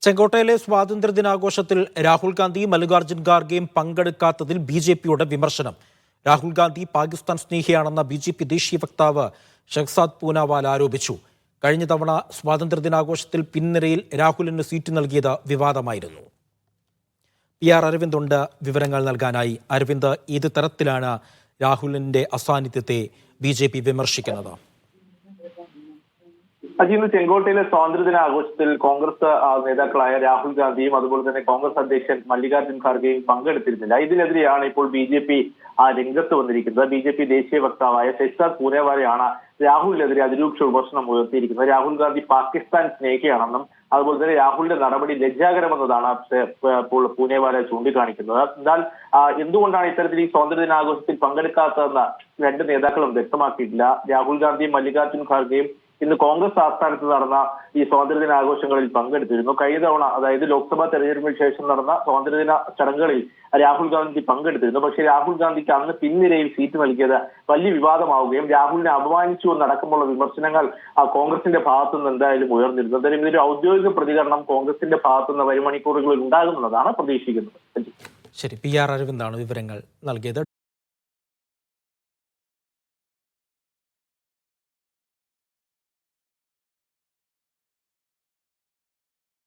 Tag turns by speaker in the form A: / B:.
A: ചെങ്കോട്ടയിലെ സ്വാതന്ത്ര്യദിനാഘോഷത്തിൽ രാഹുൽ ഗാന്ധിയും മല്ലികാർജ്ജുൻ ഖാർഗെയും പങ്കെടുക്കാത്തതിൽ ബി.ജെ.പിയുടെ വിമർശനം. രാഹുൽ ഗാന്ധി പാകിസ്ഥാൻ സ്നേഹിയാണെന്ന ബി.ജെ.പി ദേശീയ വക്താവ് ഷഹ്സാദ് പൂനാവാല ആരോപിച്ചു. കഴിഞ്ഞ തവണ സ്വാതന്ത്ര്യദിനാഘോഷത്തിൽ പിൻനിരയിൽ രാഹുലിന് സീറ്റ് നൽകിയത് വിവാദമായിരുന്നു. PR അരവിന്ദ് ഉണ്ട് വിവരങ്ങൾ നൽകാനായി. അരവിന്ദ്, ഏത് തരത്തിലാണ് രാഹുലിന്റെ അസാന്നിധ്യത്തെ ബി.ജെ.പി വിമർശിക്കുന്നത്?
B: ഇന്ന് ചെങ്കോട്ടയിലെ സ്വാതന്ത്ര്യദിനാഘോഷത്തിൽ കോൺഗ്രസ് നേതാക്കളായ രാഹുൽ ഗാന്ധിയും അതുപോലെ തന്നെ കോൺഗ്രസ് അധ്യക്ഷൻ മല്ലികാർജ്ജുൻ ഖാർഗെയും പങ്കെടുത്തിരുന്നില്ല. ഇതിനെതിരെയാണ് ഇപ്പോൾ ബി.ജെ.പി രംഗത്ത് വന്നിരിക്കുന്നത്. ബി.ജെ.പി ദേശീയ വക്താവായ ഷഹ്സാദ് പൂനാവാലയാണ് രാഹുലിനെതിരെ അതിരൂക്ഷ വിമർശനം ഉയർത്തിയിരിക്കുന്നത്. രാഹുൽ ഗാന്ധി പാകിസ്ഥാൻ സ്നേഹിയാണെന്നും അതുപോലെ തന്നെ രാഹുലിന്റെ നടപടി ലജ്ജാകരമെന്നതാണ് ഇപ്പോൾ പൂനാവാല ചൂണ്ടിക്കാണിക്കുന്നത്. എന്നാൽ എന്തുകൊണ്ടാണ് ഇത്തരത്തിൽ ഈ സ്വാതന്ത്ര്യദിനാഘോഷത്തിൽ പങ്കെടുക്കാത്തതെന്ന് രണ്ട് നേതാക്കളും വ്യക്തമാക്കിയിട്ടില്ല. രാഹുൽ ഗാന്ധിയും മല്ലികാർജ്ജുൻ ഖാർഗെയും ഇന്ന് കോൺഗ്രസ് ആസ്ഥാനത്ത് നടന്ന ഈ സ്വാതന്ത്ര്യദിനാഘോഷങ്ങളിൽ പങ്കെടുത്തിരുന്നു. കഴിഞ്ഞ തവണ, അതായത് ലോക്സഭാ തെരഞ്ഞെടുപ്പിന് ശേഷം നടന്ന സ്വാതന്ത്ര്യദിന ചടങ്ങുകളിൽ രാഹുൽ ഗാന്ധി പങ്കെടുത്തിരുന്നു. പക്ഷേ രാഹുൽ ഗാന്ധിക്ക് അന്ന് പിൻനിരയിൽ സീറ്റ് നൽകിയത് വലിയ വിവാദമാവുകയും രാഹുലിനെ അപമാനിച്ചു എന്നടക്കമുള്ള വിമർശനങ്ങൾ കോൺഗ്രസിന്റെ ഭാഗത്തുനിന്ന് എന്തായാലും ഉയർന്നിരുന്നു. എന്തായാലും ഇതൊരു ഔദ്യോഗിക പ്രതികരണം കോൺഗ്രസിന്റെ ഭാഗത്തുനിന്ന് വരും മണിക്കൂറുകളിൽ ഉണ്ടാകുമെന്നതാണ് പ്രതീക്ഷിക്കുന്നത്.
A: ശരി, PR അരവിന്ദാണ് വിവരങ്ങൾ നൽകിയത്.